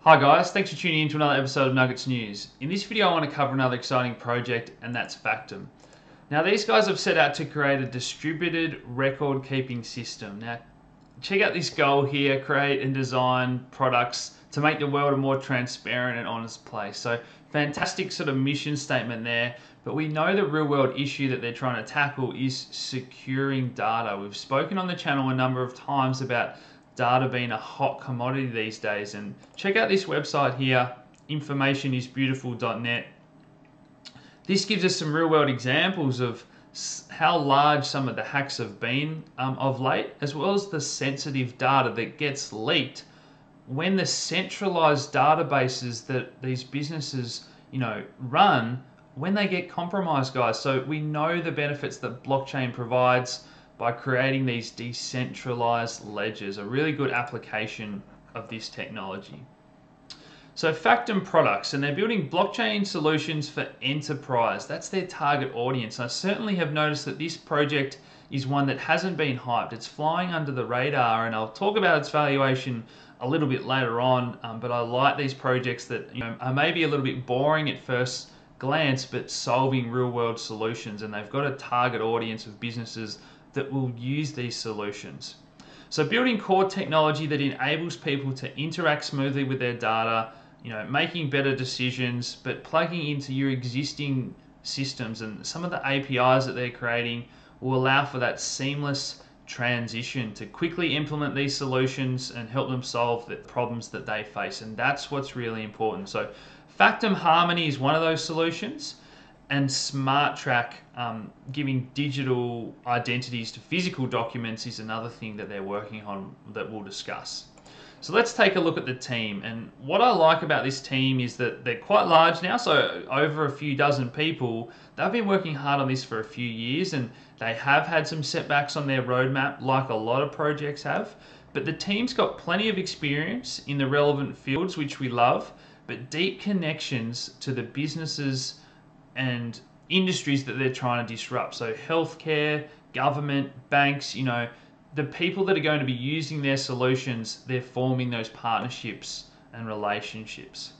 Hi guys, thanks for tuning in to another episode of Nuggets News. In this video I want to cover another exciting project, and that's Factom. Now these guys have set out to create a distributed record keeping system. Now check out this goal here, create and design products to make the world a more transparent and honest place. So fantastic sort of mission statement there, but we know the real world issue that they're trying to tackle is securing data. We've spoken on the channel a number of times about data being a hot commodity these days, and check out this website here, informationisbeautiful.net. This gives us some real world examples of how large some of the hacks have been of late, as well as the sensitive data that gets leaked when the centralized databases that these businesses run, when they get compromised, guys. So we know the benefits that blockchain provides by creating these decentralized ledgers, a really good application of this technology. So Factom products, and they're building blockchain solutions for enterprise. That's their target audience. I certainly have noticed that this project is one that hasn't been hyped. It's flying under the radar, and I'll talk about its valuation a little bit later on, but I like these projects that are maybe a little bit boring at first glance, but solving real world solutions, and they've got a target audience of businesses that will use these solutions. So building core technology that enables people to interact smoothly with their data, making better decisions, but plugging into your existing systems, and some of the APIs that they're creating will allow for that seamless transition to quickly implement these solutions and help them solve the problems that they face. And that's what's really important. So Factom Harmony is one of those solutions, and Smart Track, giving digital identities to physical documents, is another thing that they're working on that we'll discuss. So let's take a look at the team. And what I like about this team is that they're quite large now, so over a few dozen people. They've been working hard on this for a few years, and they have had some setbacks on their roadmap, like a lot of projects have. But the team's got plenty of experience in the relevant fields, which we love, but deep connections to the businesses and industries that they're trying to disrupt. So healthcare, government, banks, the people that are going to be using their solutions, they're forming those partnerships and relationships.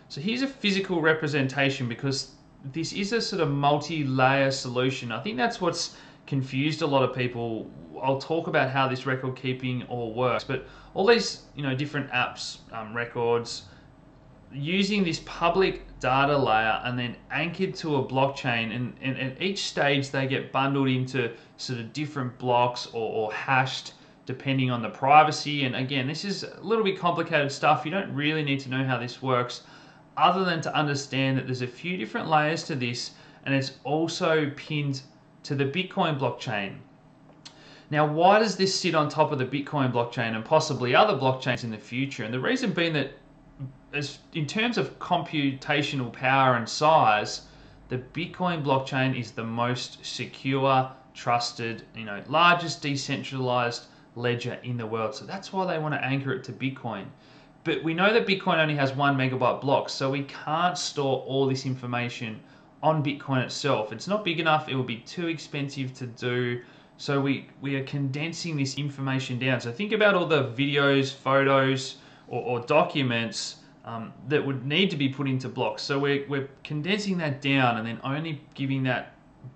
So here's a physical representation, because this is a sort of multi-layer solution. I think that's what's confused a lot of people. I'll talk about how this record keeping all works, but all these different apps, records, using this public data layer and then anchored to a blockchain, and at each stage they get bundled into sort of different blocks or hashed depending on the privacy. And again, this is a little bit complicated stuff. You don't really need to know how this works, other than to understand that there's a few different layers to this, and it's also pinned to the Bitcoin blockchain. Now, why does this sit on top of the Bitcoin blockchain and possibly other blockchains in the future? And the reason being that, in terms of computational power and size, the Bitcoin blockchain is the most secure, trusted, largest decentralized ledger in the world. So that's why they want to anchor it to Bitcoin. But we know that Bitcoin only has 1 megabyte block, so we can't store all this information on Bitcoin itself. It's not big enough. It will be too expensive to do. So we are condensing this information down. So think about all the videos, photos, or documents that would need to be put into blocks. So we're condensing that down and then only giving that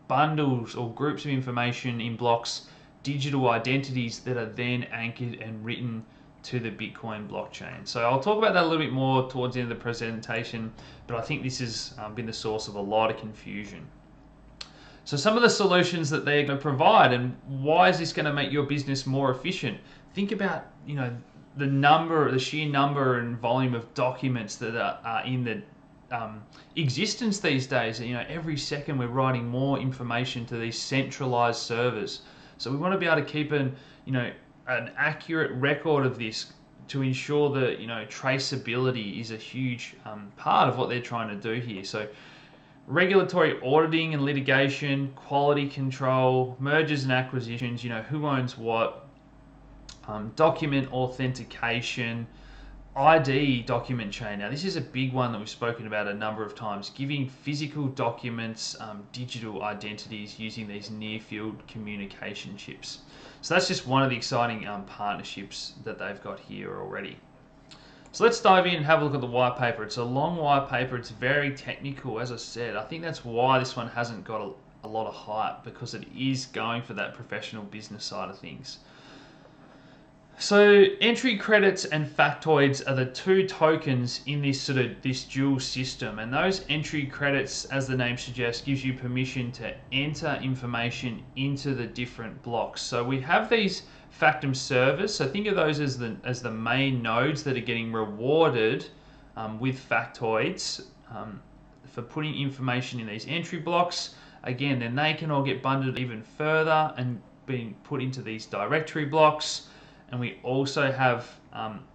bundles or groups of information in blocks, digital identities that are then anchored and written to the Bitcoin blockchain. So I'll talk about that a little bit more towards the end of the presentation, but I think this has been the source of a lot of confusion. So some of the solutions that they're going to provide, and why is this going to make your business more efficient? Think about, the sheer number and volume of documents that are in the existence these days. Every second we're writing more information to these centralized servers. So we want to be able to keep an accurate record of this to ensure that traceability is a huge part of what they're trying to do here. So regulatory auditing and litigation, quality control, mergers and acquisitions, who owns what, document authentication, ID document chain. Now this is a big one that we've spoken about a number of times, giving physical documents digital identities using these near field communication chips. So that's just one of the exciting partnerships that they've got here already. So let's dive in and have a look at the white paper. It's a long white paper. It's very technical, as I said. I think that's why this one hasn't got a lot of hype, because it is going for that professional business side of things. So entry credits and factoids are the two tokens in this this dual system, and those entry credits, as the name suggests, gives you permission to enter information into the different blocks. So we have these Factom servers, so think of those as the main nodes that are getting rewarded with factoids for putting information in these entry blocks. Again, then they can all get bundled even further and being put into these directory blocks. And we also have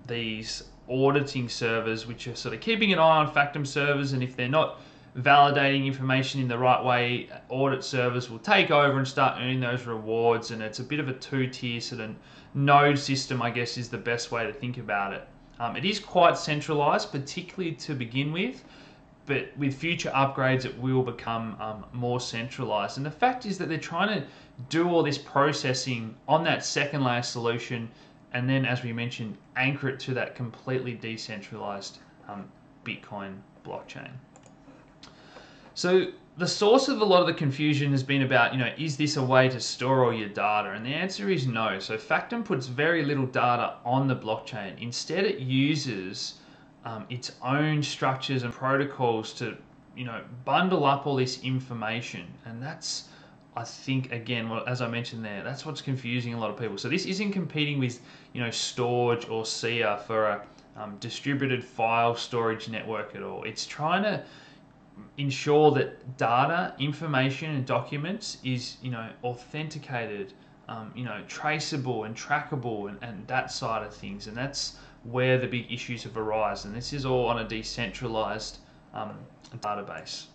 these auditing servers, which are sort of keeping an eye on Factom servers, and if they're not validating information in the right way, audit servers will take over and start earning those rewards. And it's a bit of a two-tier sort of node system, I guess, is the best way to think about it. It is quite centralized, particularly to begin with, but with future upgrades it will become more centralized. And the fact is that they're trying to do all this processing on that second layer solution, and then, as we mentioned, anchor it to that completely decentralized Bitcoin blockchain. So the source of a lot of the confusion has been about, is this a way to store all your data? And the answer is no. So Factom puts very little data on the blockchain. Instead, it uses its own structures and protocols to, bundle up all this information. And that's, I think, again, well, as I mentioned there, that's what's confusing a lot of people. So this isn't competing with, Storage or SIA for a distributed file storage network at all. It's trying to ensure that data, information, and documents is, authenticated, traceable and trackable, and that side of things. And that's where the big issues have arisen. And this is all on a decentralized database.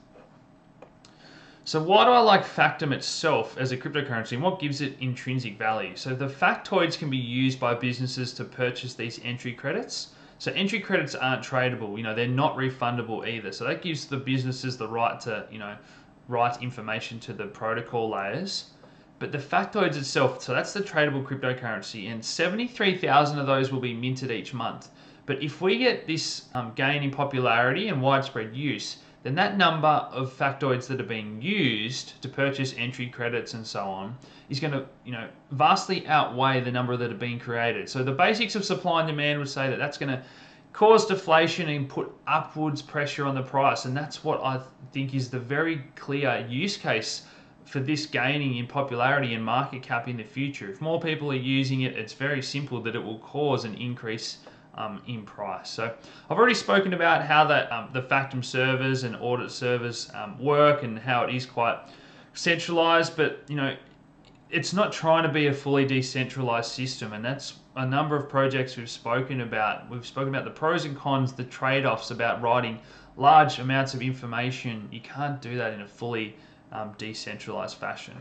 So why do I like Factom itself as a cryptocurrency, and what gives it intrinsic value? So the factoids can be used by businesses to purchase these entry credits. So entry credits aren't tradable, they're not refundable either. So that gives the businesses the right to, write information to the protocol layers. But the factoids itself, so that's the tradable cryptocurrency, and 73,000 of those will be minted each month. But if we get this gain in popularity and widespread use, then that number of factoids that are being used to purchase entry credits and so on is going to, vastly outweigh the number that are being created. So the basics of supply and demand would say that that's going to cause deflation and put upwards pressure on the price. And that's what I think is the very clear use case for this gaining in popularity and market cap in the future. If more people are using it, it's very simple that it will cause an increase in price. So I've already spoken about how that the Factom servers and audit servers work, and how it is quite centralized, but it's not trying to be a fully decentralized system. And that's a number of projects we've spoken about. We've spoken about the pros and cons, the trade-offs about writing large amounts of information. You can't do that in a fully decentralized fashion.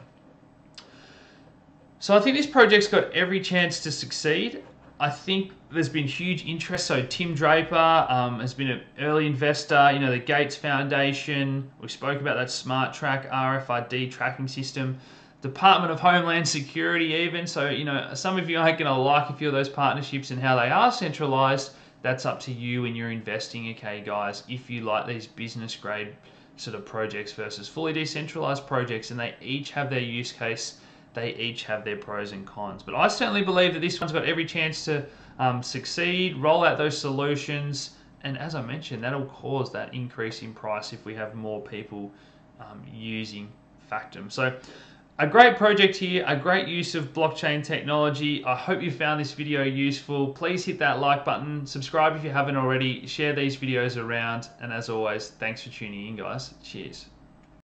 So I think this project's got every chance to succeed. I think there's been huge interest. So Tim Draper has been an early investor. The Gates Foundation. We spoke about that Smart Track RFID tracking system. Department of Homeland Security even. So, some of you aren't going to like a few of those partnerships and how they are centralized. That's up to you when you're investing, okay, guys, if you like these business grade sort of projects versus fully decentralized projects, and they each have their use case. They each have their pros and cons. But I certainly believe that this one's got every chance to succeed, roll out those solutions, and as I mentioned, that'll cause that increase in price if we have more people using Factom. So a great project here, a great use of blockchain technology. I hope you found this video useful. Please hit that like button, subscribe if you haven't already, share these videos around, and as always, thanks for tuning in, guys. Cheers.